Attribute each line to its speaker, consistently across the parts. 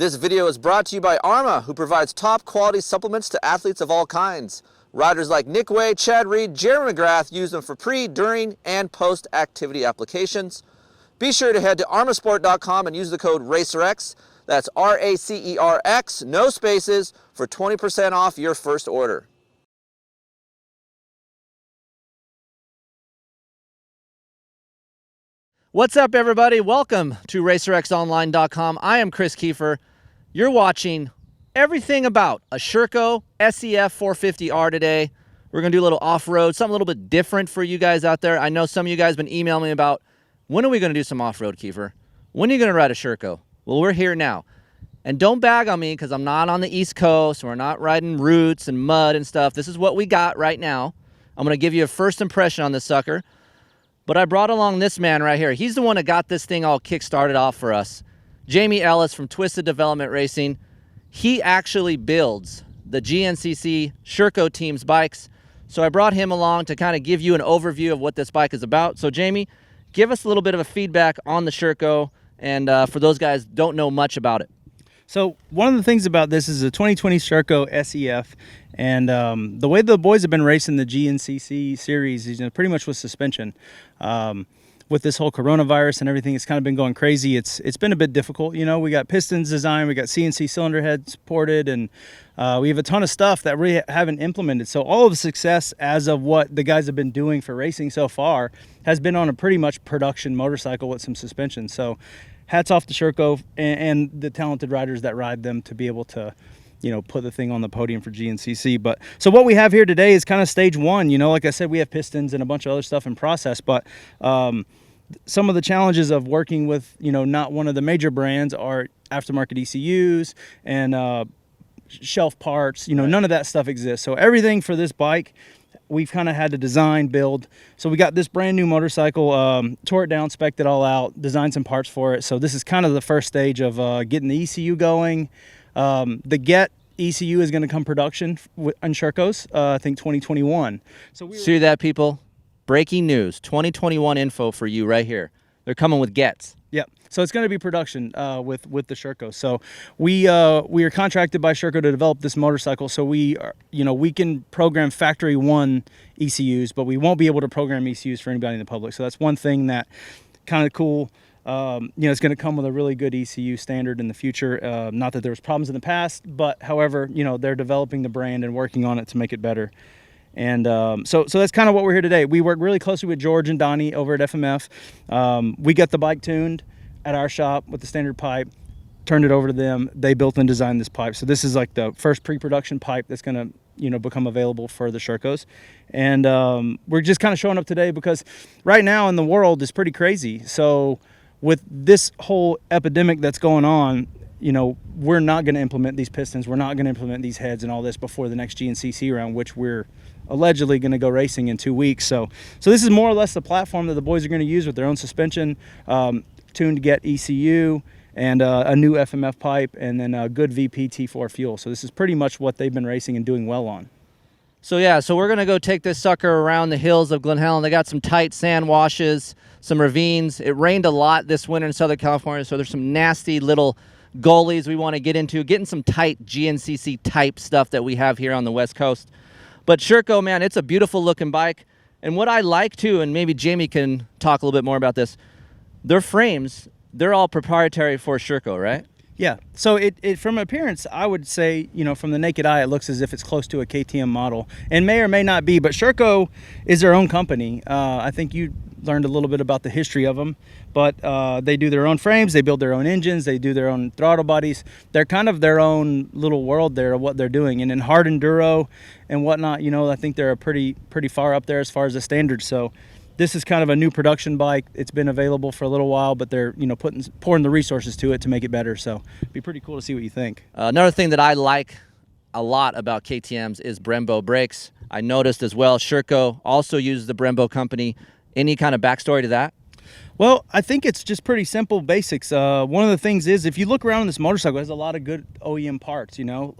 Speaker 1: This video is brought to you by Arma, who provides top quality supplements to athletes of all kinds. Riders like Nick Way, Chad Reed, Jeremy McGrath use them for pre, during, and post-activity applications. Be sure to head to armasport.com and use the code RACERX. That's RACERX, no spaces, for 20% off your first order.
Speaker 2: What's up, everybody? Welcome to RacerXOnline.com. I am Kris Keefer. You're watching everything about a Sherco SEF-450R today. We're going to do a little off-road, something a little bit different for you guys out there. I know some of you guys have been emailing me about, when are we going to do some off-road, Keefer? When are you going to ride a Sherco? Well, we're here now. And don't bag on me because I'm not on the East Coast. We're not riding roots and mud and stuff. This is what we got right now. I'm going to give you a first impression on this sucker. But I brought along this man right here. He's the one that got this thing all kick-started off for us. Jamie Ellis from Twisted Development Racing. He actually builds the GNCC Sherco team's bikes. So I brought him along to kind of give you an overview of what this bike is about. So Jamie, give us a little bit of a feedback on the Sherco, and for those guys who don't know much about it.
Speaker 3: So one of the things about this is a 2020 Sherco SEF, and the way the boys have been racing the GNCC series is pretty much with suspension. With this whole coronavirus and everything, it's kind of been going crazy. It's been a bit difficult. You know, we got pistons designed, we got CNC cylinder heads ported, and we have a ton of stuff that we haven't implemented. So all of the success as of what the guys have been doing for racing so far has been on a pretty much production motorcycle with some suspension. So hats off to Sherco and the talented riders that ride them to be able to, you know, put the thing on the podium for GNCC. But so what we have here today is kind of stage one. You know, like I said, we have pistons and a bunch of other stuff in process, but some of the challenges of working with, you know, not one of the major brands are aftermarket ECUs and shelf parts. You know, none of that stuff exists. So everything for this bike, we've kind of had to design, build. So we got this brand new motorcycle, tore it down, spec'd it all out, designed some parts for it. So this is kind of the first stage of getting the ECU going. The Get ECU is going to come production on Shercos, I think 2021. So
Speaker 2: see that, people? Breaking news, 2021 info for you right here. They're coming with Gets.
Speaker 3: Yep. So it's going to be production with the Sherco. So we are contracted by Sherco to develop this motorcycle. So we can program factory one ECUs, but we won't be able to program ECUs for anybody in the public. So that's one thing that kind of cool. It's going to come with a really good ECU standard in the future. Not that there was problems in the past, but however, you know, they're developing the brand and working on it to make it better. And so that's kind of what we're here today. We work really closely with George and Donnie over at FMF. We got the bike tuned at our shop with the standard pipe, turned it over to them. They built and designed this pipe. So this is like the first pre-production pipe that's going to, you know, become available for the Shercos. And we're just kind of showing up today because right now in the world is pretty crazy. So with this whole epidemic that's going on, you know, we're not going to implement these pistons. We're not going to implement these heads and all this before the next GNCC round, which we're allegedly going to go racing in 2 weeks. So this is more or less the platform that the boys are going to use with their own suspension, tuned to Get ECU, and a new FMF pipe, and then a good VP T4 fuel. So this is pretty much what they've been racing and doing well on.
Speaker 2: So yeah, so we're going to go take this sucker around the hills of Glen Helen. They got some tight sand washes, some ravines. It rained a lot this winter in Southern California, so there's some nasty little gullies we want to get into, getting some tight GNCC type stuff that we have here on the West Coast. But Sherco, man, it's a beautiful looking bike. And what I like too, and maybe Jamie can talk a little bit more about this, their frames, they're all proprietary for Sherco, right?
Speaker 3: Yeah, so it from appearance, I would say, you know, from the naked eye, it looks as if it's close to a KTM model, and may or may not be, but Sherco is their own company. I think you learned a little bit about the history of them, but they do their own frames, they build their own engines, they do their own throttle bodies. They're kind of their own little world there of what they're doing, and in hard enduro and whatnot, you know, I think they're pretty far up there as far as the standards. So this is kind of a new production bike. It's been available for a little while, but they're, you know, pouring the resources to it to make it better. So it'd be pretty cool to see what you think.
Speaker 2: Another thing that I like a lot about KTMs is Brembo Brakes. I noticed as well, Sherco also uses the Brembo company. Any kind of backstory to that?
Speaker 3: Well, I think it's just pretty simple basics. One of the things is, if you look around this motorcycle, it has a lot of good OEM parts, you know.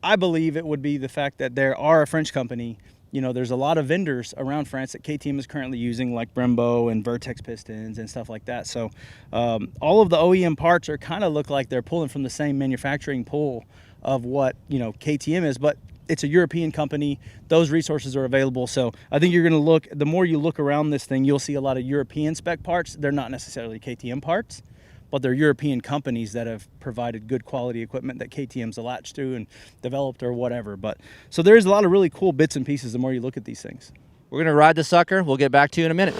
Speaker 3: I believe it would be the fact that there are a French company there's a lot of vendors around France that KTM is currently using, like Brembo and Vertex pistons and stuff like that. So all of the OEM parts are kind of look like they're pulling from the same manufacturing pool of what KTM is, but it's a European company. Those resources are available. So I think you're going to the more you look around this thing, you'll see a lot of European spec parts. They're not necessarily KTM parts, but they're European companies that have provided good quality equipment that KTM's latched to and developed or whatever. But so there's a lot of really cool bits and pieces the more you look at these things.
Speaker 2: We're going to ride the sucker. We'll get back to you in a minute.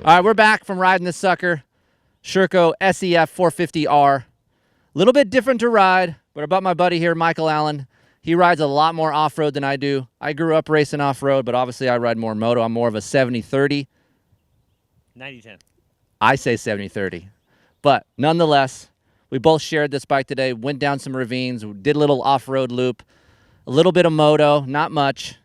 Speaker 2: All right, we're back from riding this sucker, Sherco SEF-450R. A little bit different to ride, but about my buddy here, Michael Allen. He rides a lot more off-road than I do. I grew up racing off-road, but obviously I ride more moto. I'm more of a 70-30.
Speaker 4: 90-10.
Speaker 2: I say 70-30. But nonetheless, we both shared this bike today, went down some ravines, did a little off-road loop, a little bit of moto, not much.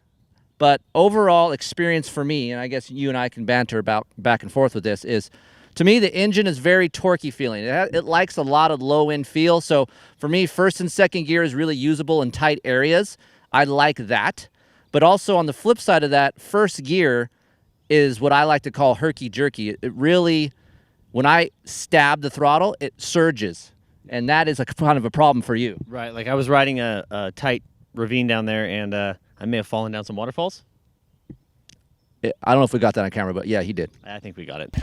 Speaker 2: But overall experience for me, and I guess you and I can banter about back and forth with this, is to me the engine is very torquey feeling. It likes a lot of low-end feel. So for me, first and second gear is really usable in tight areas. I like that. But also on the flip side of that, first gear is what I like to call herky-jerky. It really, when I stab the throttle, it surges. And that is a kind of a problem for you.
Speaker 4: Right, like I was riding a tight ravine down there, and I may have fallen down some waterfalls.
Speaker 2: I don't know if we got that on camera, but yeah, he did.
Speaker 4: I think we got it.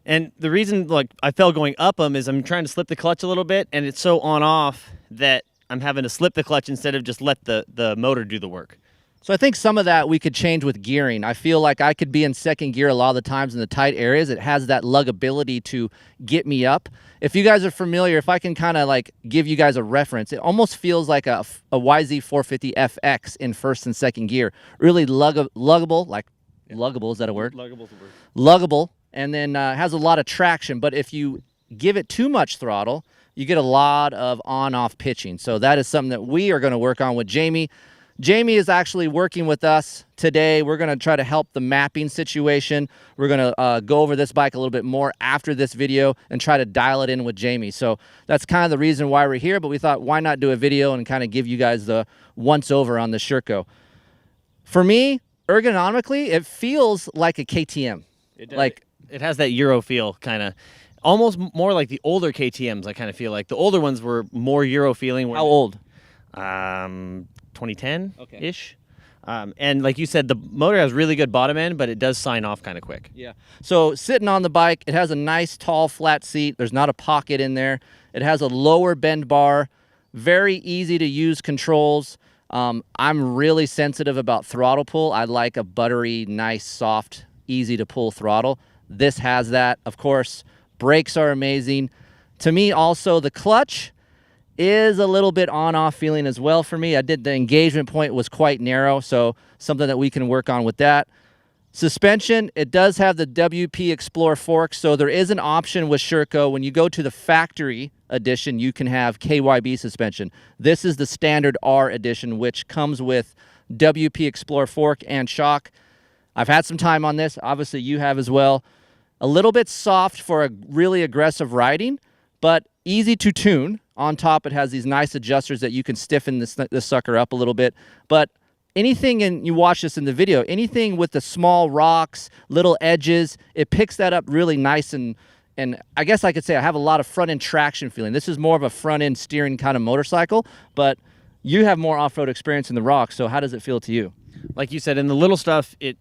Speaker 4: And the reason I fell going up them is I'm trying to slip the clutch a little bit, and it's so on-off that I'm having to slip the clutch instead of just let the motor do the work.
Speaker 2: So I think some of that we could change with gearing. I feel like I could be in second gear a lot of the times in the tight areas. It has that luggability to get me up. If you guys are familiar, if I can kind of give you guys a reference, it almost feels like a YZ450FX in first and second gear. Really luggable, luggable, is that a word?
Speaker 4: Luggable's a word.
Speaker 2: Luggable, and then has a lot of traction. But if you give it too much throttle, you get a lot of on-off pitching. So that is something that we are going to work on with Jamie. Jamie is actually working with us today. We're going to try to help the mapping situation. We're going to go over this bike a little bit more after this video and try to dial it in with Jamie. So that's kind of the reason why we're here, but we thought, why not do a video and kind of give you guys the once-over on the Sherco. For me, ergonomically, it feels like a KTM.
Speaker 4: It does. It has that Euro feel, kind of. Almost more like the older KTMs, I kind of feel like. The older ones were more Euro feeling.
Speaker 2: How old?
Speaker 4: 2010-ish. Okay. And like you said, the motor has really good bottom end, but it does sign off kind of quick.
Speaker 2: Yeah. So sitting on the bike, it has a nice, tall, flat seat. There's not a pocket in there. It has a lower bend bar, very easy to use controls. I'm really sensitive about throttle pull. I like a buttery, nice, soft, easy to pull throttle. This has that. Of course, brakes are amazing. To me, also, the clutch is a little bit on-off feeling as well for me. The engagement point was quite narrow, so something that we can work on with that. Suspension, it does have the WP Explorer fork, so there is an option with Sherco. When you go to the factory edition, you can have KYB suspension. This is the standard R edition, which comes with WP Explorer fork and shock. I've had some time on this. Obviously, you have as well. A little bit soft for a really aggressive riding, but easy to tune. On top, it has these nice adjusters that you can stiffen this sucker up a little bit. But anything, and you watch this in the video, anything with the small rocks, little edges, it picks that up really nice. And I guess I could say I have a lot of front-end traction feeling. This is more of a front-end steering kind of motorcycle, but you have more off-road experience in the rocks, so how does it feel to you?
Speaker 4: Like you said, in the little stuff, it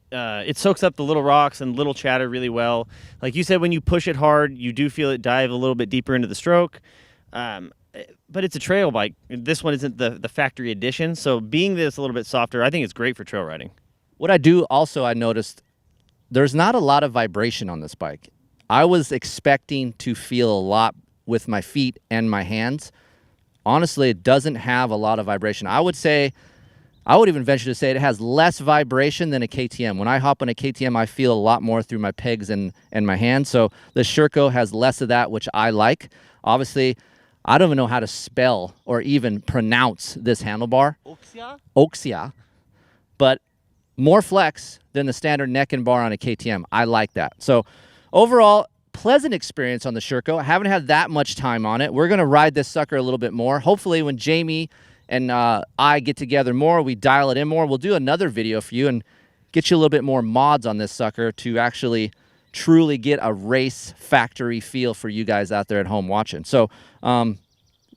Speaker 4: soaks up the little rocks and little chatter really well. Like you said, when you push it hard, you do feel it dive a little bit deeper into the stroke. but it's a trail bike. This one isn't the factory edition, so being this a little bit softer, I think it's great for trail riding.
Speaker 2: What I noticed, there's not a lot of vibration on this bike. I was expecting to feel a lot with my feet and my hands. Honestly, it doesn't have a lot of vibration. I would even venture to say it has less vibration than a KTM. When I hop on a KTM, I feel a lot more through my pegs and my hands. So the Sherco has less of that, which I like. Obviously, I don't even know how to spell or even pronounce this handlebar. Oxia. But more flex than the standard neck and bar on a KTM. I like that. So overall, pleasant experience on the Sherco. I haven't had that much time on it. We're going to ride this sucker a little bit more. Hopefully when Jamie and I get together more, we dial it in more, we'll do another video for you and get you a little bit more mods on this sucker to actually truly get a race factory feel for you guys out there at home watching. So you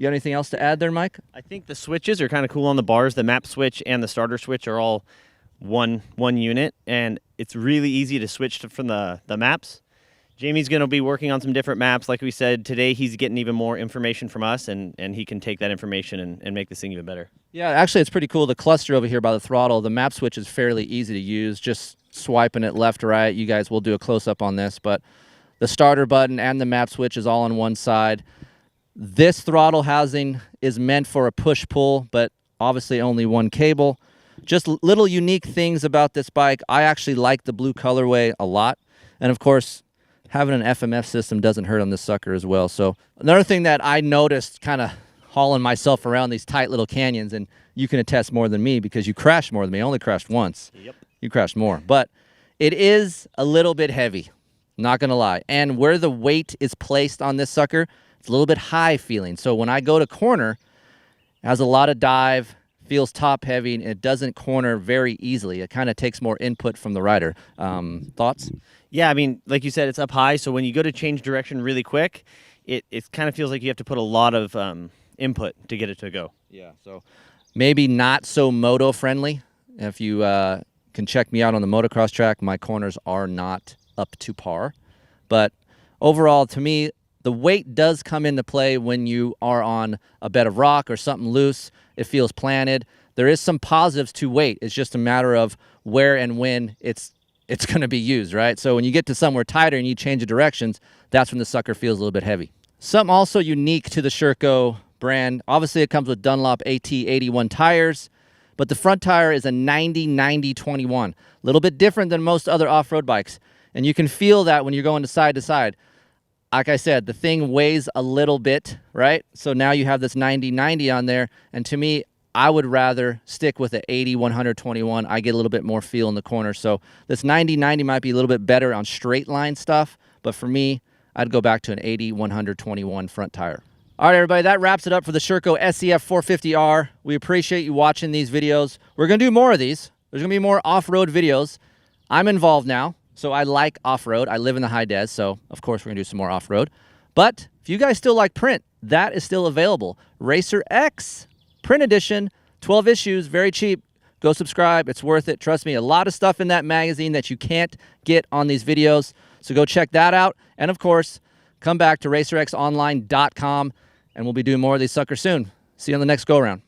Speaker 2: got anything else to add there, Mike?
Speaker 4: I think the switches are kind of cool on the bars. The map switch and the starter switch are all one unit, and it's really easy to switch from the maps. Jamie's going to be working on some different maps. Like we said, today he's getting even more information from us, and he can take that information and make this thing even better.
Speaker 2: Yeah, actually, it's pretty cool. The cluster over here by the throttle, the map switch is fairly easy to use, just swiping it left or right. You guys will do a close-up on this, but the starter button and the map switch is all on one side. This throttle housing is meant for a push-pull, but obviously only one cable. Just little unique things about this bike. I actually like the blue colorway a lot, and of course, having an FMF system doesn't hurt on this sucker as well. So another thing that I noticed kind of hauling myself around these tight little canyons, and you can attest more than me because you crashed more than me. I only crashed once.
Speaker 4: Yep.
Speaker 2: You crashed more. But it is a little bit heavy, not going to lie. And where the weight is placed on this sucker, it's a little bit high feeling. So when I go to corner, it has a lot of dive, feels top heavy, and it doesn't corner very easily. It kind of takes more input from the rider. Thoughts?
Speaker 4: Yeah, I mean, like you said, it's up high, so when you go to change direction really quick, it kind of feels like you have to put a lot of input to get it to go.
Speaker 2: Yeah, so maybe not so moto-friendly. If you can check me out on the motocross track, my corners are not up to par. But overall, to me, the weight does come into play when you are on a bed of rock or something loose. It feels planted. There is some positives to weight. It's just a matter of where and when it's going to be used, right? So when you get to somewhere tighter and you change the directions, that's when the sucker feels a little bit heavy. Something also unique to the Sherco brand, obviously it comes with Dunlop AT81 tires, but the front tire is a 90-90-21. A little bit different than most other off-road bikes, and you can feel that when you're going to side. Like I said, the thing weighs a little bit, right? So now you have this 90-90 on there, and to me, I would rather stick with an 80-121. I get a little bit more feel in the corner. So this 90-90 might be a little bit better on straight line stuff, but for me, I'd go back to an 80-121 front tire. All right, everybody, that wraps it up for the Sherco SEF-450R. We appreciate you watching these videos. We're going to do more of these. There's going to be more off-road videos. I'm involved now, so I like off-road. I live in the high des, so of course we're going to do some more off-road. But if you guys still like print, that is still available. Racer X print edition, 12 issues, very cheap. Go subscribe. It's worth it. Trust me, a lot of stuff in that magazine that you can't get on these videos. So go check that out. And of course, come back to racerxonline.com, and we'll be doing more of these suckers soon. See you on the next go-around.